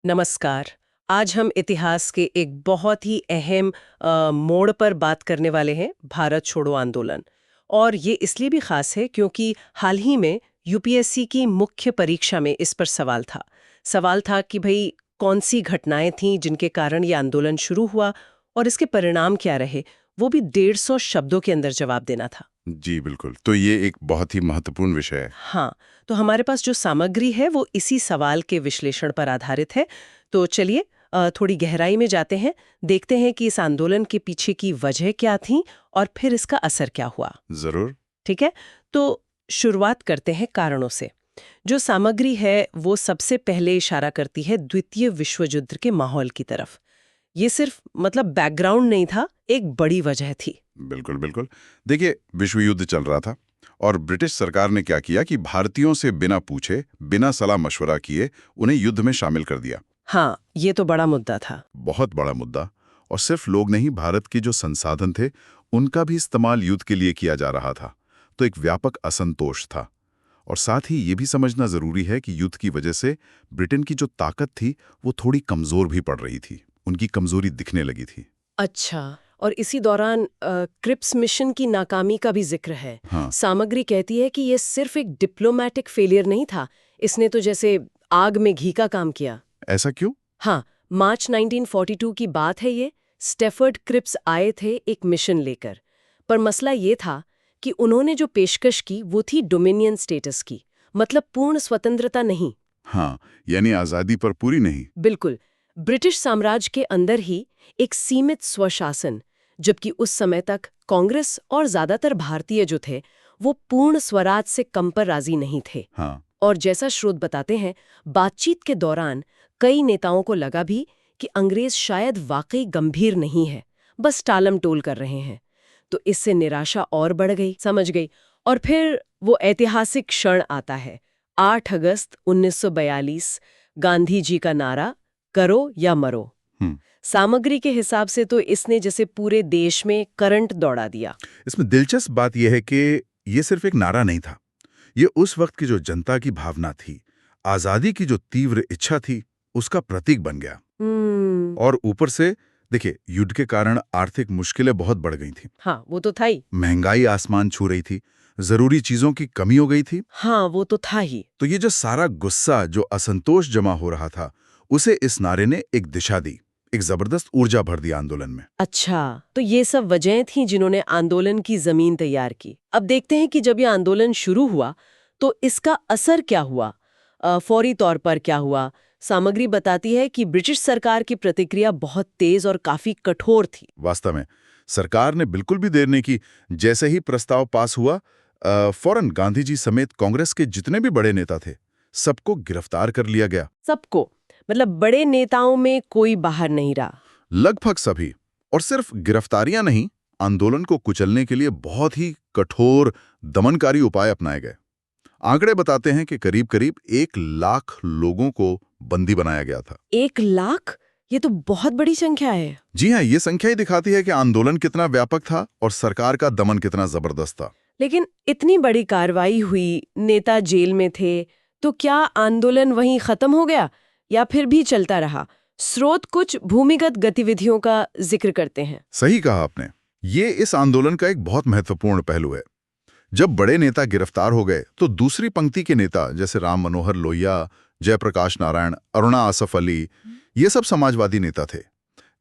नमस्कार। आज हम इतिहास के एक बहुत ही अहम मोड़ पर बात करने वाले हैं, भारत छोड़ो आंदोलन। और ये इसलिए भी खास है क्योंकि हाल ही में यूपीएससी की मुख्य परीक्षा में इस पर सवाल था। सवाल था कि भई कौन सी घटनाएं थीं जिनके कारण ये आंदोलन शुरू हुआ और इसके परिणाम क्या रहे, वो भी 150 शब्दों के अंदर जवाब देना था। जी बिल्कुल। तो ये एक बहुत ही महत्वपूर्ण विषय है। हाँ, तो हमारे पास जो सामग्री है वो इसी सवाल के विश्लेषण पर आधारित है। तो चलिए थोड़ी गहराई में जाते हैं, देखते हैं कि इस आंदोलन के पीछे की वजह क्या थी और फिर इसका असर क्या हुआ। जरूर। ठीक है? तो शुरुआत करते हैं कारणों से। जो सामग्री है वो सबसे पहले इशारा करती है द्वितीय विश्व युद्ध के माहौल की तरफ। ये सिर्फ मतलब बैकग्राउंड नहीं था, एक बड़ी वजह थी। बिल्कुल बिल्कुल। देखिए, विश्व युद्ध चल रहा था और ब्रिटिश सरकार ने क्या किया कि भारतीयों से बिना पूछे, बिना सलाह मशवरा किए उन्हें युद्ध में शामिल कर दिया। हाँ, ये तो बड़ा मुद्दा था। बहुत बड़ा मुद्दा। और सिर्फ लोग नहीं, भारत के जो संसाधन थे उनका भी इस्तेमाल युद्ध के लिए किया जा रहा था। तो एक व्यापक असंतोष था। और साथ ही ये भी समझना जरूरी है कि युद्ध की वजह से ब्रिटेन की जो ताकत थी वो थोड़ी कमजोर भी पड़ रही थी। उनकी कमजोरी दिखने लगी थी। अच्छा, और इसी दौरान क्रिप्स मिशन की नाकामी का भी जिक्र है। हाँ। सामग्री कहती है कि ये सिर्फ एक डिप्लोमैटिक फेलियर नहीं था, इसने तो जैसे आग में घी का काम किया। ऐसा क्यों? हाँ, मार्च 1942 की बात है ये। स्टेफर्ड क्रिप्स आए थे एक मिशन लेकर, पर मसला ये था कि उन्होंने जो पेशकश की वो थी डोमिनियन स्टेटस की, मतलब पूर्ण स्वतंत्रता नहीं। हाँ, यानी आजादी पर पूरी नहीं। बिल्कुल, ब्रिटिश साम्राज्य के अंदर ही एक सीमित स्वशासन, जबकि उस समय तक कांग्रेस और ज्यादातर भारतीय जो थे वो पूर्ण स्वराज से कम पर राजी नहीं थे। हाँ। और जैसा स्रोत बताते हैं, बातचीत के दौरान कई नेताओं को लगा भी कि अंग्रेज शायद वाकई गंभीर नहीं है, बस टालम टोल कर रहे हैं। तो इससे निराशा और बढ़ गई, समझ गई। और फिर वो ऐतिहासिक क्षण आता है, 8 अगस्त 1942, गांधी जी का नारा, करो या मरो। हम्म। सामग्री के हिसाब से तो इसने जैसे पूरे देश में करंट दौड़ा दिया। इसमें दिलचस्प बात यह है कि ये सिर्फ एक नारा नहीं था। ये उस वक्त की जो जनता की भावना थी, आजादी की जो तीव्र इच्छा थी, उसका प्रतीक बन गया। और ऊपर से देखिए, युद्ध के कारण आर्थिक मुश्किलें बहुत बढ़ गई थी। हाँ, वो तो था ही। महंगाई आसमान छू रही थी, जरूरी चीजों की कमी हो गई थी। हाँ, वो तो था ही। तो ये जो सारा गुस्सा, जो असंतोष जमा हो रहा था, उसे इस नारे ने एक दिशा दी, एक जबरदस्त ऊर्जा भर दी आंदोलन में। अच्छा, तो ये सब वजहें थीं जिन्होंने आंदोलन की जमीन तैयार की। अब देखते हैं कि जब ये आंदोलन शुरू हुआ तो इसका असर क्या हुआ, फौरी तौर पर क्या हुआ। सामग्री बताती है कि ब्रिटिश सरकार की प्रतिक्रिया बहुत तेज और काफी कठोर थी। वास्तव में सरकार ने बिल्कुल भी देर नहीं की। जैसे ही प्रस्ताव पास हुआ, फौरन गांधी जी समेत कांग्रेस के जितने भी बड़े नेता थे, सबको गिरफ्तार कर लिया गया। सबको, मतलब बड़े नेताओं में कोई बाहर नहीं रहा। लगभग सभी। और सिर्फ गिरफ्तारियां नहीं, आंदोलन को कुचलने के लिए बहुत ही कठोर दमनकारी उपाय अपनाए गए। आंकड़े बताते हैं कि करीब करीब 1 लाख लोगों को बंदी बनाया गया था। 1 लाख? ये तो बहुत बड़ी संख्या है। जी हाँ, ये संख्या ही दिखाती है कि आंदोलन कितना व्यापक था और सरकार का दमन कितना जबरदस्त था। लेकिन इतनी बड़ी कार्रवाई हुई, नेता जेल में थे, तो क्या आंदोलन वहीं खत्म हो गया या फिर भी चलता रहा? स्रोत कुछ भूमिगत गतिविधियों का जिक्र करते हैं। सही कहा आपने। ये इस आंदोलन का एक बहुत महत्वपूर्ण पहलू है। जब बड़े नेता गिरफ्तार हो गए तो दूसरी पंक्ति के नेता जैसे राम मनोहर लोहिया, जयप्रकाश नारायण, अरुणा आसफ अली, ये सब समाजवादी नेता थे।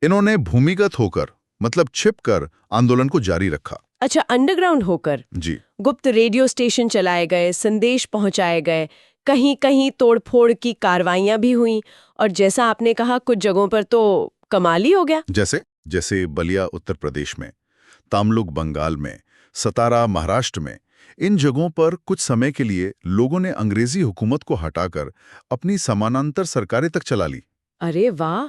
इन्होंने भूमिगत होकर, मतलब छिपकर, आंदोलन को जारी रखा। अच्छा, अंडरग्राउंड होकर। जी। गुप्त रेडियो स्टेशन चलाए गए, संदेश पहुंचाए गए, कहीं कहीं तोड़फोड़ की कार्रवाइयां भी हुईं, और जैसा आपने कहा कुछ जगहों पर तो कमाल ही हो गया। जैसे जैसे बलिया उत्तर प्रदेश में, तामलुक बंगाल में, सतारा महाराष्ट्र में, इन जगहों पर कुछ समय के लिए लोगों ने अंग्रेजी हुकूमत को हटाकर अपनी समानांतर सरकारें तक चला ली। अरे वाह,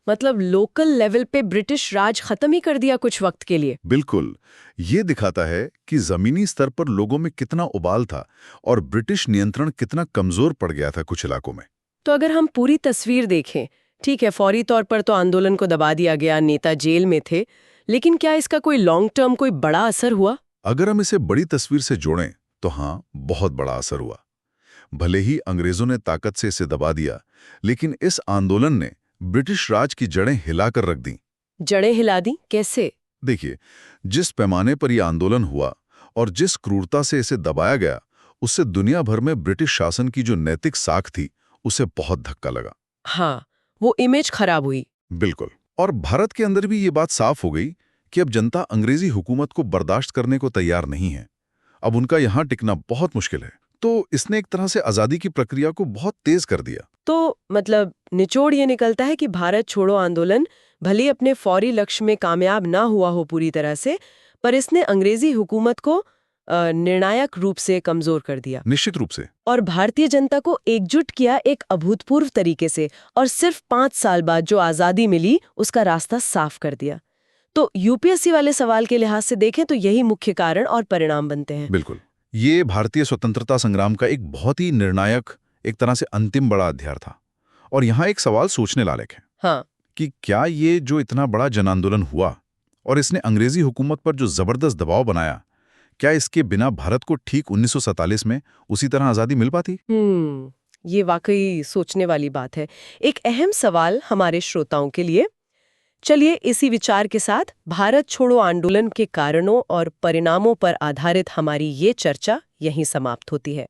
मतलब लोकल लेवल पे ब्रिटिश राज खत्म ही कर दिया कुछ वक्त के लिए। बिल्कुल। ये दिखाता है कि जमीनी स्तर पर लोगों में कितना उबाल था और ब्रिटिश नियंत्रण कितना कमजोर पड़ गया था कुछ इलाकों में। तो अगर हम पूरी तस्वीर देखें, ठीक है, फौरी तौर पर तो आंदोलन को दबा दिया गया, नेता जेल में थे, लेकिन क्या इसका कोई लॉन्ग टर्म कोई बड़ा असर हुआ? अगर हम इसे बड़ी तस्वीर से जोड़ें तो हाँ, बहुत बड़ा असर हुआ। भले ही अंग्रेजों ने ताकत से इसे दबा दिया, लेकिन इस आंदोलन ने ब्रिटिश राज की जड़ें हिलाकर रख दी। जड़ें हिला दी कैसे? देखिए, जिस पैमाने पर यह आंदोलन हुआ और जिस क्रूरता से इसे दबाया गया, उससे दुनिया भर में ब्रिटिश शासन की जो नैतिक साख थी, उसे बहुत धक्का लगा। हाँ, वो इमेज खराब हुई। बिल्कुल। और भारत के अंदर भी ये बात साफ हो गई कि अब जनता अंग्रेजी हुकूमत को बर्दाश्त करने को तैयार नहीं है। अब उनका यहाँ टिकना बहुत मुश्किल है। तो इसने एक तरह से आज़ादी की प्रक्रिया को बहुत तेज कर दिया। तो मतलब निचोड़ ये निकलता है कि भारत छोड़ो आंदोलन भले ही अपने फौरी लक्ष्य में कामयाब ना हुआ हो पूरी तरह से, पर इसने अंग्रेजी हुकूमत को निर्णायक रूप से कमजोर कर दिया। निश्चित रूप से। और भारतीय जनता को एकजुट किया एक अभूतपूर्व तरीके से, और सिर्फ 5 साल बाद जो आज़ादी मिली उसका रास्ता साफ कर दिया। तो यूपीएससी वाले सवाल के लिहाज से देखें तो यही मुख्य कारण और परिणाम बनते हैं। बिल्कुल। ये भारतीय स्वतंत्रता संग्राम का एक बहुत ही निर्णायक, एक तरह से अंतिम बड़ा अध्याय था। और यहाँ एक सवाल सोचने लायक है। हाँ। कि क्या ये जो इतना बड़ा जन आंदोलन हुआ और इसने अंग्रेजी हुकूमत पर जो जबरदस्त दबाव बनाया, क्या इसके बिना भारत को ठीक 1947 में उसी तरह आज़ादी मिल पाती? ये वाकई सोचने वाली बात है। एक अहम सवाल हमारे श्रोताओं के लिए। चलिए इसी विचार के साथ भारत छोड़ो आंदोलन के कारणों और परिणामों पर आधारित हमारी ये चर्चा यहीं समाप्त होती है।